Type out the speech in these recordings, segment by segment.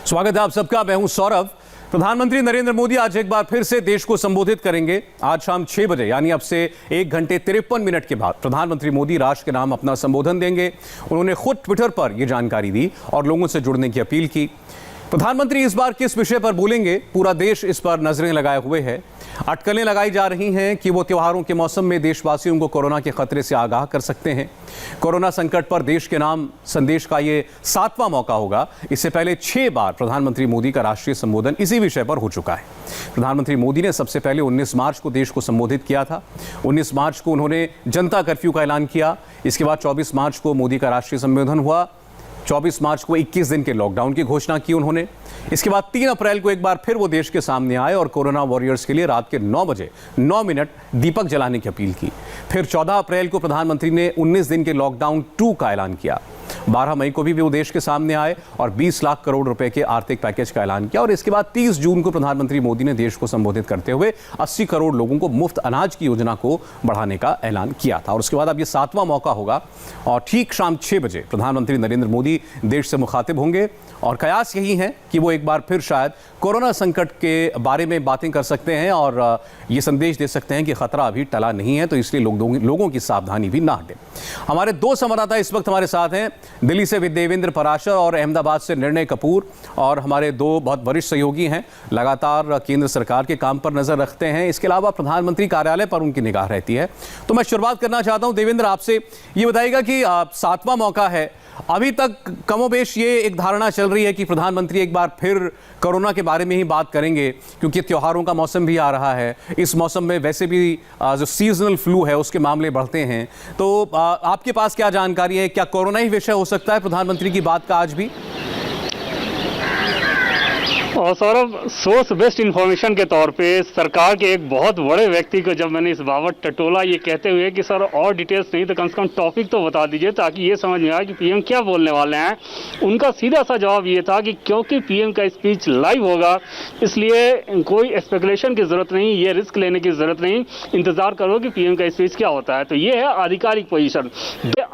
स्वागत है आप सबका। मैं हूं सौरभ। प्रधानमंत्री नरेंद्र मोदी आज एक बार फिर से देश को संबोधित करेंगे। आज शाम 6 बजे यानी अब से 1 घंटे 53 मिनट के बाद प्रधानमंत्री मोदी राष्ट्र के नाम अपना संबोधन देंगे। उन्होंने खुद ट्विटर पर यह जानकारी दी और लोगों से जुड़ने की अपील की। प्रधानमंत्री इस बार किस विषय पर बोलेंगे, पूरा देश इस पर नजरें लगाए हुए है। अटकलें लगाई जा रही हैं कि वो त्योहारों के मौसम में देशवासियों को कोरोना के खतरे से आगाह कर सकते हैं। कोरोना संकट पर देश के नाम संदेश का ये 7वां मौका होगा। इससे पहले 6 बार प्रधानमंत्री मोदी का राष्ट्रीय संबोधन इसी विषय पर हो चुका है। प्रधानमंत्री मोदी ने सबसे पहले 19 मार्च को देश को संबोधित किया था। 19 मार्च को उन्होंने जनता कर्फ्यू का ऐलान किया। इसके बाद 24 मार्च को मोदी का राष्ट्रीय संबोधन हुआ। 24 मार्च को 21 दिन के लॉकडाउन की घोषणा की उन्होंने। इसके बाद 3 अप्रैल को एक बार फिर वो देश के सामने आए और कोरोना वॉरियर्स के लिए रात के 9 बजे 9 मिनट दीपक जलाने की अपील की। फिर 14 अप्रैल को प्रधानमंत्री ने 19 दिन के लॉकडाउन 2 का ऐलान किया। 12 मई को भी वो देश के सामने आए और 20 लाख करोड़ रुपए के आर्थिक पैकेज का ऐलान किया। और इसके बाद 30 जून को प्रधानमंत्री मोदी ने देश को संबोधित करते हुए 80 करोड़ लोगों को मुफ्त अनाज की योजना को बढ़ाने का ऐलान किया था। और उसके बाद अब ये 7वां मौका होगा और ठीक शाम 6 बजे प्रधानमंत्री नरेंद्र मोदी देश से मुखातिब होंगे। और कयास यही है कि वो एक बार फिर शायद कोरोना संकट के बारे में बातें कर सकते हैं और ये संदेश दे सकते हैं कि खतरा अभी टला नहीं है, तो इसलिए लोगों की सावधानी भी ना हटे। हमारे 2 संवाददाता इस वक्त हमारे साथ हैं। दिल्ली से देवेंद्र पराशर और अहमदाबाद से निर्णय कपूर, और हमारे 2 बहुत वरिष्ठ सहयोगी हैं, लगातार केंद्र सरकार के काम पर नजर रखते हैं। इसके अलावा प्रधानमंत्री कार्यालय पर उनकी निगाह रहती है। तो मैं शुरुआत करना चाहता हूं देवेंद्र आपसे। ये बताइएगा कि 7वां मौका है, अभी तक कमोबेश ये एक धारणा चल रही है कि प्रधानमंत्री एक बार फिर कोरोना के बारे में ही बात करेंगे, क्योंकि त्योहारों का मौसम भी आ रहा है। इस मौसम में वैसे भी जो सीजनल फ्लू है उसके मामले बढ़ते हैं। तो आपके पास क्या जानकारी है, क्या कोरोना ही विषय हो सकता है प्रधानमंत्री की बात का आज भी? और सौरभ, सोर्स बेस्ड इंफॉर्मेशन के तौर पे सरकार के एक बहुत बड़े व्यक्ति को जब मैंने इस बाबत टटोला, ये कहते हुए कि सर और डिटेल्स नहीं तो कम से कम टॉपिक तो बता दीजिए ताकि ये समझ में आए कि पीएम क्या बोलने वाले हैं। उनका सीधा सा जवाब ये था कि क्योंकि पीएम का स्पीच लाइव होगा इसलिए कोई स्पेकुलेशन की जरूरत नहीं, ये रिस्क लेने की जरूरत नहीं, इंतजार करो कि पीएम का स्पीच क्या होता है। तो ये है आधिकारिक पोजीशन।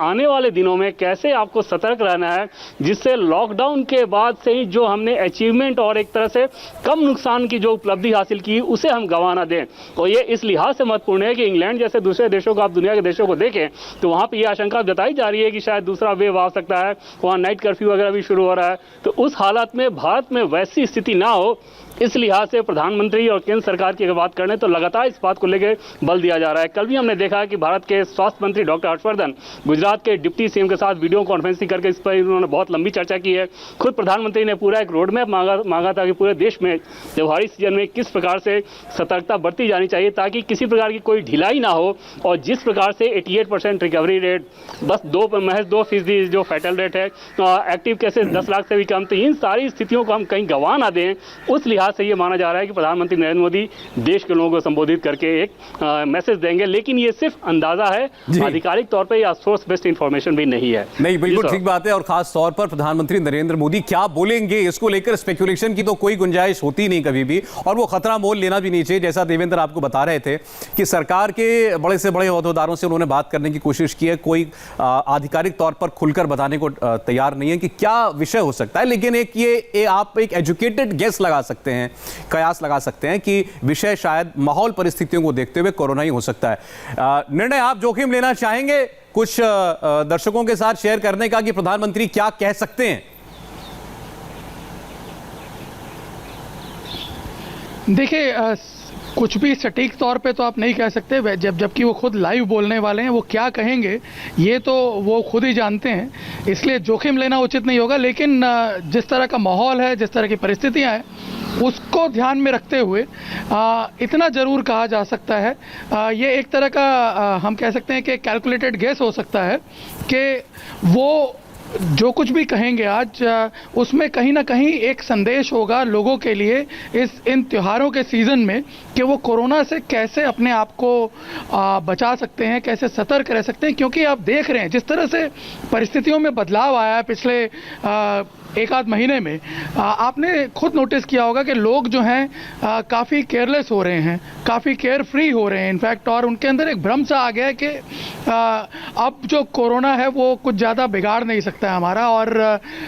आने वाले दिनों में कैसे आपको सतर्क रहना है जिससे लॉकडाउन के बाद से ही जो हमने अचीवमेंट और एक तरह से कम नुकसान की जो उपलब्धि हासिल की उसे हम गंवा ना दें। और ये इस लिहाज से महत्वपूर्ण है कि इंग्लैंड जैसे दूसरे देशों को, आप दुनिया के देशों को देखें तो वहां पे ये आशंका जताई जा रही है कि शायद दूसरा वेव आ सकता है। वहां नाइट कर्फ्यू वगैरह भी शुरू हो रहा है। तो उस हालत में भारत में वैसी स्थिति ना हो, इस लिहाज से प्रधानमंत्री और केंद्र सरकार की अगर बात करें तो लगातार इस बात को लेकर बल दिया जा रहा है। कल भी हमने देखा कि भारत के स्वास्थ्य मंत्री डॉक्टर हर्षवर्धन गुजरात के डिप्टी सीएम के साथ वीडियो कॉन्फ्रेंसिंग करके इस पर उन्होंने बहुत लंबी चर्चा की है। खुद प्रधानमंत्री ने पूरा एक रोड मैप मांगा था कि पूरे देश में त्योहारी सीजन में किस प्रकार से सतर्कता बरती जानी चाहिए ताकि किसी प्रकार की कोई ढिलाई ना हो। और जिस प्रकार से 88% रिकवरी रेट, बस महज 2% जो फैटल रेट है, एक्टिव केसेस 10 लाख से भी कम, तो इन सारी स्थितियों को हम कहीं गंवा ना दें। उस लिहाज से ये माना जा रहा है कि प्रधानमंत्री नरेंद्र मोदी देश के लोगों को संबोधित करके एक मैसेज देंगे। लेकिन ये सिर्फ अंदाजा है, आधिकारिक तौर पे या सोर्स बेस्ड इंफॉर्मेशन भी नहीं है। नहीं, बिल्कुल ठीक बात है। और खास तौर पर प्रधानमंत्री नरेंद्र मोदी क्या बोलेंगे इसको लेकर स्पेकुलेशन की तो कोई गुंजाइश होती नहीं कभी भी, और वो खतरा मोल लेना भी नहीं चाहिए। जैसा देवेंद्र आपको बता रहे थे कि सरकार के बड़े से बड़े ओहदेदारों से उन्होंने बात करने की कोशिश की है, कोई आधिकारिक तौर पर खुलकर बताने को तैयार नहीं है कि क्या विषय हो सकता है। लेकिन एक ये आप एक एजुकेटेड गेस लगा सकते हैं, कयास लगा सकते हैं कि विषय शायद माहौल परिस्थितियों को देखते हुए कोरोना ही हो सकता है। निर्णय आप जोखिम लेना चाहेंगे कुछ दर्शकों के साथ शेयर करने का कि प्रधानमंत्री क्या कह सकते हैं? देखिए, कुछ भी सटीक तौर पे तो आप नहीं कह सकते, जबकि वो खुद लाइव बोलने वाले हैं। वो क्या कहेंगे ये तो वो खुद ही जानते हैं, इसलिए जोखिम लेना उचित नहीं होगा। लेकिन जिस तरह का माहौल है, जिस तरह की परिस्थितियां हैं, उसको ध्यान में रखते हुए इतना ज़रूर कहा जा सकता है, ये एक तरह का हम कह सकते हैं कि कैलकुलेटेड गेस हो सकता है कि वो जो कुछ भी कहेंगे आज उसमें कहीं ना कहीं एक संदेश होगा लोगों के लिए इन त्योहारों के सीज़न में कि वो कोरोना से कैसे अपने आप को बचा सकते हैं, कैसे सतर्क रह सकते हैं। क्योंकि आप देख रहे हैं जिस तरह से परिस्थितियों में बदलाव आया है पिछले एक आध महीने में आपने खुद नोटिस किया होगा कि लोग जो हैं काफ़ी केयरलेस हो रहे हैं, काफ़ी केयर फ्री हो रहे हैं इनफैक्ट, और उनके अंदर एक भ्रम सा आ गया है कि अब जो कोरोना है वो कुछ ज़्यादा बिगाड़ नहीं सकता है हमारा। और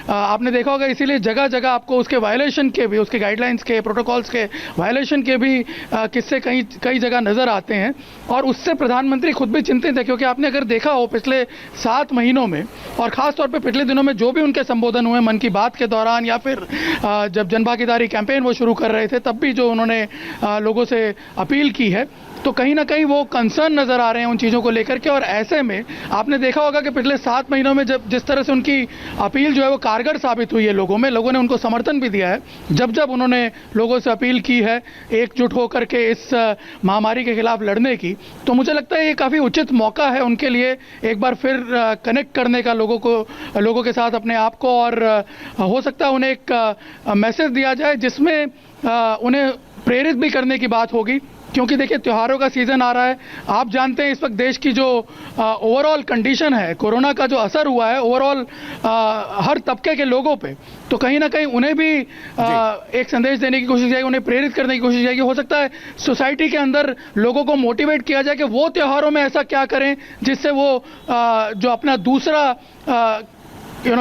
आपने देखा होगा इसीलिए जगह जगह आपको उसके वायलेशन के भी, उसके गाइडलाइंस के, प्रोटोकॉल्स के वायलेशन के भी किस्से कई जगह नज़र आते हैं। और उससे प्रधानमंत्री खुद भी चिंतित है, क्योंकि आपने अगर देखा हो पिछले 7 महीनों में और ख़ास तौर पे पिछले दिनों में जो भी उनके संबोधन हुए मन की बात के दौरान या फिर जब जनभागीदारी कैंपेन वो शुरू कर रहे थे तब भी जो उन्होंने लोगों से अपील की है, तो कहीं ना कहीं वो कंसर्न नज़र आ रहे हैं उन चीज़ों को लेकर के। और ऐसे में आपने देखा होगा कि पिछले 7 महीनों में जब जिस तरह से उनकी अपील जो है वो कारगर साबित हुई है लोगों में, लोगों ने उनको समर्थन भी दिया है जब जब उन्होंने लोगों से अपील की है एकजुट होकर के इस महामारी के खिलाफ लड़ने की। तो मुझे लगता है ये काफ़ी उचित मौका है उनके लिए एक बार फिर कनेक्ट करने का लोगों के साथ अपने आप को, और हो सकता है उन्हें एक मैसेज दिया जाए जिसमें उन्हें प्रेरित भी करने की बात होगी। क्योंकि देखिए त्योहारों का सीज़न आ रहा है, आप जानते हैं इस वक्त देश की जो ओवरऑल कंडीशन है, कोरोना का जो असर हुआ है ओवरऑल हर तबके के लोगों पे, तो कहीं ना कहीं उन्हें भी एक संदेश देने की कोशिश जाएगी, उन्हें प्रेरित करने की कोशिश जाएगी। हो सकता है सोसाइटी के अंदर लोगों को मोटिवेट किया जाए कि वो त्योहारों में ऐसा क्या करें जिससे वो जो अपना दूसरा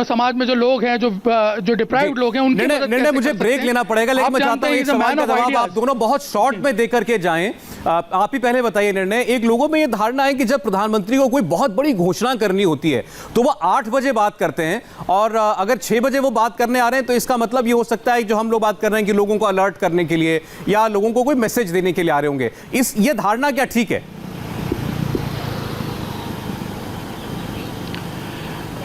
समाज में जो लोग हैं, जो डिप्राइव्ड लोग हैं, उनकी मदद निर्णय मुझे ब्रेक लेना पड़ेगा, लेकिन मैं चाहता हूं एक सवाल का जवाब आप दोनों बहुत शॉर्ट में देकर के जाएं। आप ही पहले बताइए निर्णय। एक लोगों में ये धारणा है कि जब प्रधानमंत्री को कोई बहुत बड़ी घोषणा करनी होती है तो वो 8 बजे बात करते हैं, और अगर 6 बजे वो बात करने आ रहे हैं तो इसका मतलब ये हो सकता है जो हम लोग बात कर रहे हैं कि लोगों को अलर्ट करने के लिए या लोगों को कोई मैसेज देने के लिए आ रहे होंगे। ये धारणा क्या ठीक है?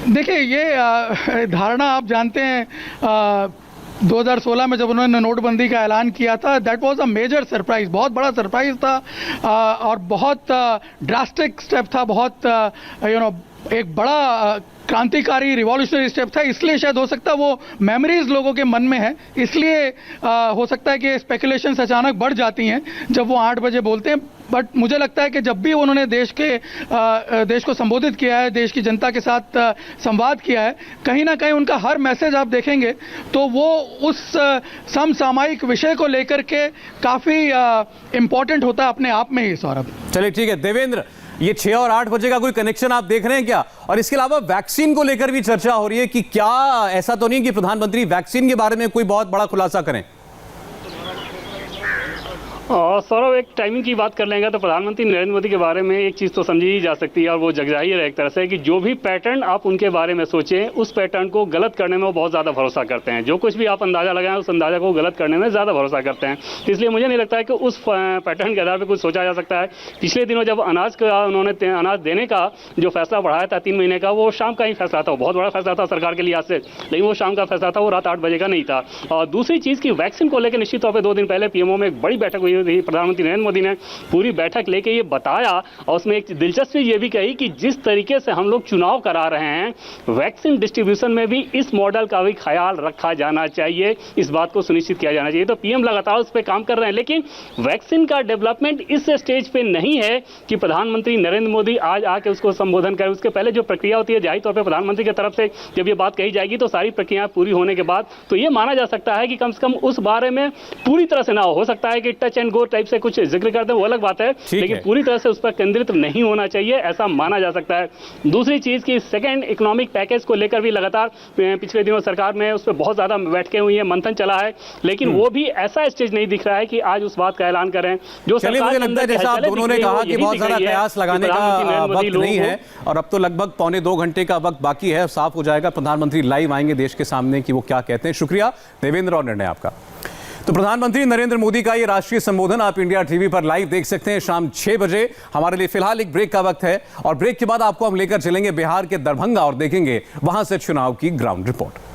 देखिए ये धारणा आप जानते हैं 2016 में जब उन्होंने नोटबंदी का ऐलान किया था, that was a major surprise, बहुत बड़ा सरप्राइज था और बहुत ड्रास्टिक स्टेप था, बहुत एक बड़ा क्रांतिकारी रिवॉल्यूशनरी स्टेप था। इसलिए शायद हो सकता है वो मेमोरीज लोगों के मन में है, इसलिए हो सकता है कि स्पेकुलेशंस अचानक बढ़ जाती हैं जब वो 8 बजे बोलते हैं। बट मुझे लगता है कि जब भी उन्होंने देश को संबोधित किया है, देश की जनता के साथ संवाद किया है, कहीं ना कहीं उनका हर मैसेज आप देखेंगे तो वो उस समसामयिक विषय को लेकर के काफ़ी इम्पोर्टेंट होता है अपने आप में ही। सौरभ, चलिए ठीक है। देवेंद्र, ये 6 और 8 बजे का कोई कनेक्शन आप देख रहे हैं क्या? और इसके अलावा वैक्सीन को लेकर भी चर्चा हो रही है कि क्या ऐसा तो नहीं कि प्रधानमंत्री वैक्सीन के बारे में कोई बहुत बड़ा खुलासा करें? सौरभ, एक टाइमिंग की बात कर लेंगे तो प्रधानमंत्री नरेंद्र मोदी के बारे में एक चीज़ तो समझी ही जा सकती है और वो जग जाहिर है एक तरह से कि जो भी पैटर्न आप उनके बारे में सोचें उस पैटर्न को गलत करने में वो बहुत ज़्यादा भरोसा करते हैं। जो कुछ भी आप अंदाज़ा लगाएं उस अंदाज़ा को गलत करने में ज़्यादा भरोसा करते हैं। इसलिए मुझे नहीं लगता है कि उस पैटर्न के आधार पर कुछ सोचा जा सकता है। पिछले दिनों जब उन्होंने अनाज देने का जो फैसला बढ़ाया था 3 महीने का, वो शाम का ही फैसला था, वो बहुत बड़ा फैसला था सरकार के लिहाज से, लेकिन वो शाम का फैसला था, वो रात 8 बजे का नहीं था। और दूसरी चीज़ की वैक्सीन को लेकर निश्चित तौर पर 2 दिन पहले पीएमओ में एक बड़ी बैठक हुई थी। प्रधानमंत्री मोदी ने पूरी बैठक लेके ये बताया और उसमें एक दिलचस्पी ये भी कही कि जिस तरीके से हम लोग चुनाव करा रहे हैं वैक्सीन डिस्ट्रीब्यूशन में भी इस मॉडल का भी ख्याल रखा जाना चाहिए, इस बात को सुनिश्चित किया जाना चाहिए। तो पीएम लगातार उस पर काम कर रहे हैं, लेकिन वैक्सीन का डेवलपमेंट इस स्टेज पे नहीं है कि प्रधानमंत्री नरेंद्र मोदी आज आके उसको संबोधन करें। उसके पहले जो प्रक्रिया होती है जाहिर तौर पर प्रधानमंत्री की तरफ से जब ये बात कही जाएगी तो सारी प्रक्रिया पूरी होने के बाद तो ये माना जा सकता है कि कम से कम उस बारे में पूरी तरह से ना हो सकता है कि टच एंड गो टाइप से कुछ जिक्र करते हैं, वो अलग बात है, लेकिन पूरी तरह से उस पर केंद्रित नहीं होना चाहिए, ऐसा माना जा सकता है। दूसरी चीज की सेकंड इकोनॉमिक पैकेज को लेकर भी लगातार पिछले दिनों सरकार में उस पर बहुत ज्यादा बैठकें हुई है, मंथन चला है, लेकिन वो भी ऐसा स्टेज नहीं दिख रहा है कि आज उस बात का ऐलान करें। जो मुझे लगता है जैसा आप दोनों ने कहा कि बहुत ज्यादा कयास लगाने का वक्त नहीं है और अब तो लगभग 1.25 घंटे का वक्त बाकी है, साफ हो जाएगा। प्रधानमंत्री लाइव आएंगे देश के सामने कि वो क्या कहते हैं। शुक्रिया देवेंद्र और निर्णय आपका। तो प्रधानमंत्री नरेंद्र मोदी का ये राष्ट्रीय संबोधन आप इंडिया टीवी पर लाइव देख सकते हैं शाम 6 बजे। हमारे लिए फिलहाल एक ब्रेक का वक्त है और ब्रेक के बाद आपको हम लेकर चलेंगे बिहार के दरभंगा और देखेंगे वहां से चुनाव की ग्राउंड रिपोर्ट।